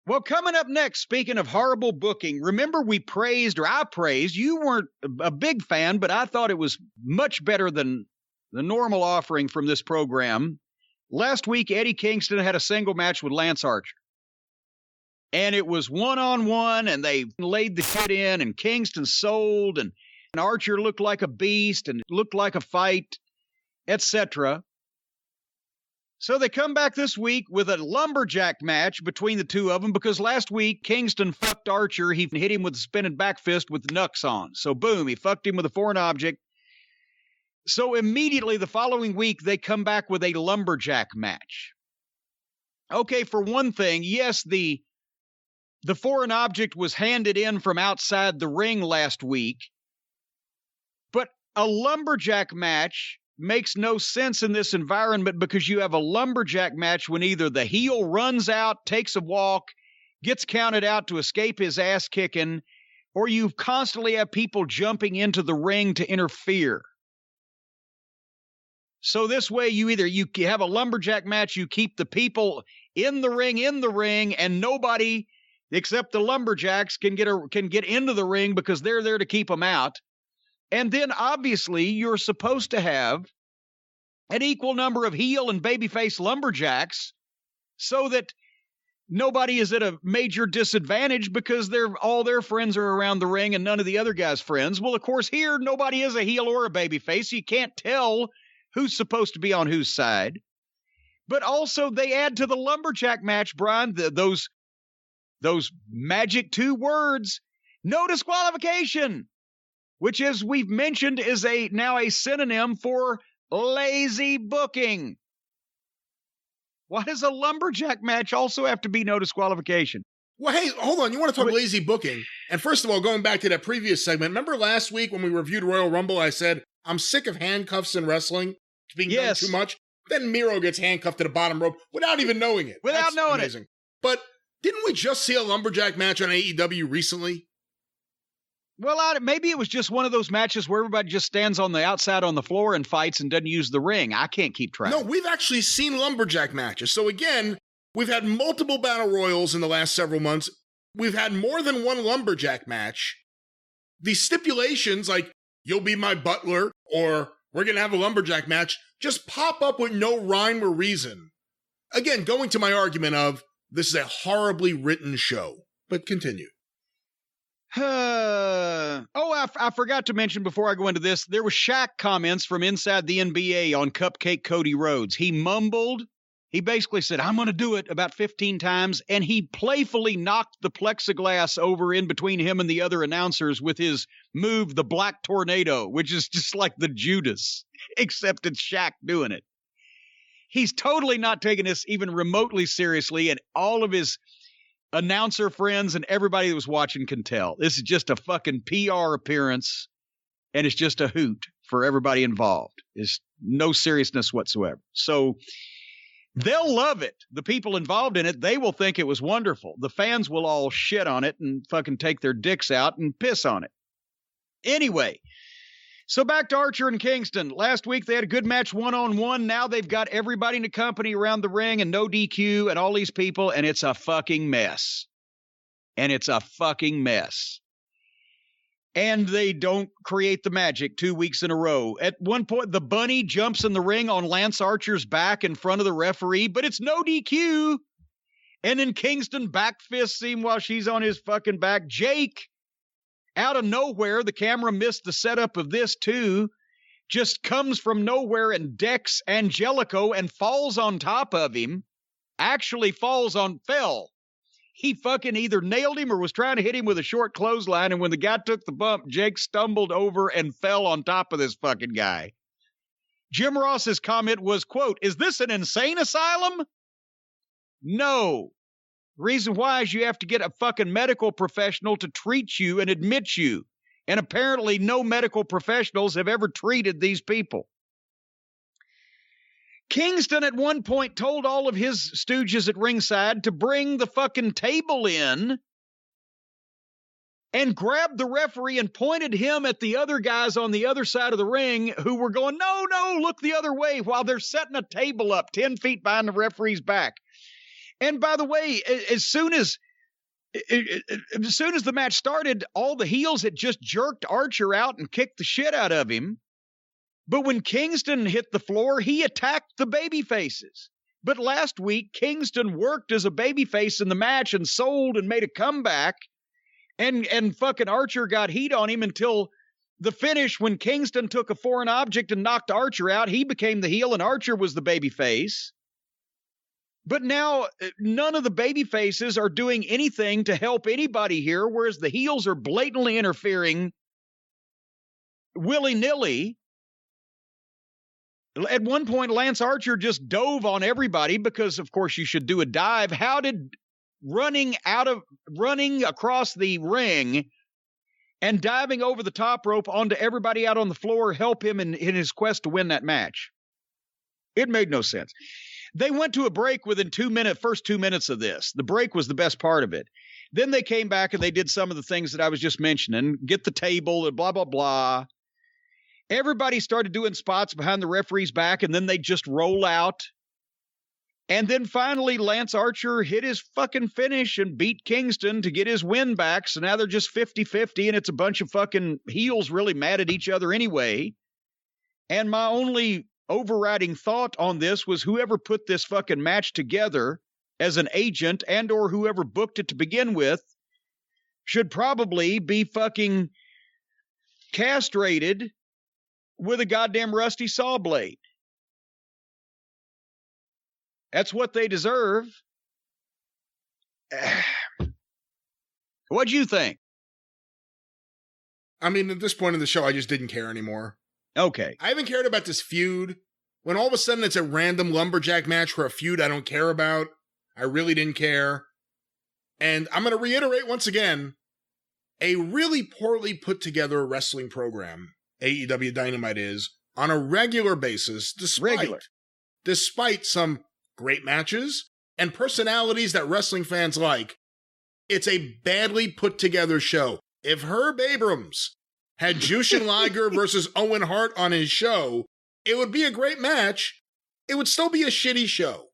Well, coming up next, speaking of horrible booking, remember I praised, you weren't a big fan, but I thought it was much better than the normal offering from this program. Last week, Eddie Kingston had a single match with Lance Archer. And it was one-on-one, and they laid the shit in, and Kingston sold, and Archer looked like a beast, and it looked like a fight, etc. So they come back this week with a lumberjack match between the two of them because last week Kingston fucked Archer. He hit him with a spinning back fist with the knucks on. So boom, he fucked him with a foreign object. So immediately the following week, they come back with a lumberjack match. Okay, for one thing, yes, the foreign object was handed in from outside the ring last week, but a lumberjack match makes no sense in this environment because you have a lumberjack match when either the heel runs out, takes a walk, gets counted out to escape his ass kicking, or you constantly have people jumping into the ring to interfere. So this way you have a lumberjack match, you keep the people in the ring, and nobody except the lumberjacks can get into the ring because they're there to keep them out. And then, obviously, you're supposed to have an equal number of heel and babyface lumberjacks so that nobody is at a major disadvantage because all their friends are around the ring and none of the other guys' friends. Well, of course, here, nobody is a heel or a babyface. So you can't tell who's supposed to be on whose side. But also, they add to the lumberjack match, Brian, those magic 2 words, no disqualification, which, as we've mentioned, is now a synonym for lazy booking. Why does a lumberjack match also have to be no disqualification? Well, hey, hold on. You want to talk lazy booking? And first of all, going back to that previous segment, remember last week when we reviewed Royal Rumble, I said, I'm sick of handcuffs in wrestling. It's being done too much. Then Miro gets handcuffed to the bottom rope without even knowing it. Without knowing it. But didn't we just see a lumberjack match on AEW recently? Well, maybe it was just one of those matches where everybody just stands on the outside on the floor and fights and doesn't use the ring. I can't keep track. No, we've actually seen lumberjack matches. So again, we've had multiple battle royals in the last several months. We've had more than one lumberjack match. The stipulations like, you'll be my butler, or we're going to have a lumberjack match, just pop up with no rhyme or reason. Again, going to my argument of, this is a horribly written show. But continue. I forgot to mention before I go into this, there was Shaq comments from inside the NBA on Cupcake Cody Rhodes. He mumbled. He basically said, I'm going to do it about 15 times. And he playfully knocked the plexiglass over in between him and the other announcers with his move, the Black Tornado, which is just like the Judas, except it's Shaq doing it. He's totally not taking this even remotely seriously, and all of his announcer friends and everybody that was watching can tell. This is just a fucking PR appearance, and it's just a hoot for everybody involved. There's no seriousness whatsoever. So they'll love it. The people involved in it, they will think it was wonderful. The fans will all shit on it and fucking take their dicks out and piss on it. Anyway, so back to Archer and Kingston. Last week they had a good match one-on-one. Now they've got everybody in the company around the ring and no DQ and all these people, and it's a fucking mess. And they don't create the magic 2 weeks in a row. At one point, the bunny jumps in the ring on Lance Archer's back in front of the referee, but it's no DQ. And then Kingston backfists him while she's on his fucking back. Jake, out of nowhere, the camera missed the setup of this too, just comes from nowhere and decks Angelico and falls on top of him. Fell. He fucking either nailed him or was trying to hit him with a short clothesline, and when the guy took the bump, Jake stumbled over and fell on top of this fucking guy. Jim Ross's comment was, quote, "Is this an insane asylum?" No. Reason why is you have to get a fucking medical professional to treat you and admit you. And apparently no medical professionals have ever treated these people. Kingston at one point told all of his stooges at ringside to bring the fucking table in and grabbed the referee and pointed him at the other guys on the other side of the ring who were going, no, look the other way, while they're setting a table up 10 feet behind the referee's back. And by the way, as soon as as soon as the match started, all the heels had just jerked Archer out and kicked the shit out of him. But when Kingston hit the floor, he attacked the baby faces. But last week, Kingston worked as a babyface in the match and sold and made a comeback. And fucking Archer got heat on him until the finish when Kingston took a foreign object and knocked Archer out. He became the heel and Archer was the babyface. But now none of the baby faces are doing anything to help anybody here, whereas the heels are blatantly interfering willy-nilly. At one point, Lance Archer just dove on everybody because, of course, you should do a dive. How did running across the ring and diving over the top rope onto everybody out on the floor help him in his quest to win that match? It made no sense. They went to a break within first 2 minutes of this. The break was the best part of it. Then they came back and they did some of the things that I was just mentioning, get the table and blah, blah, blah. Everybody started doing spots behind the referee's back, and then they just roll out. And then finally, Lance Archer hit his fucking finish and beat Kingston to get his win back. So now they're just 50-50, and it's a bunch of fucking heels really mad at each other anyway. And my only overriding thought on this was whoever put this fucking match together as an agent and or whoever booked it to begin with should probably be fucking castrated with a goddamn rusty saw blade. That's what they deserve. What'd you think? I mean, at this point in the show, I just didn't care anymore. Okay. I haven't cared about this feud. When all of a sudden it's a random lumberjack match for a feud I don't care about, I really didn't care. And I'm going to reiterate once again, a really poorly put together wrestling program, AEW Dynamite is, on a regular basis, despite some great matches and personalities that wrestling fans like. It's a badly put together show. If Herb Abrams had Jushin Liger versus Owen Hart on his show, it would be a great match. It would still be a shitty show.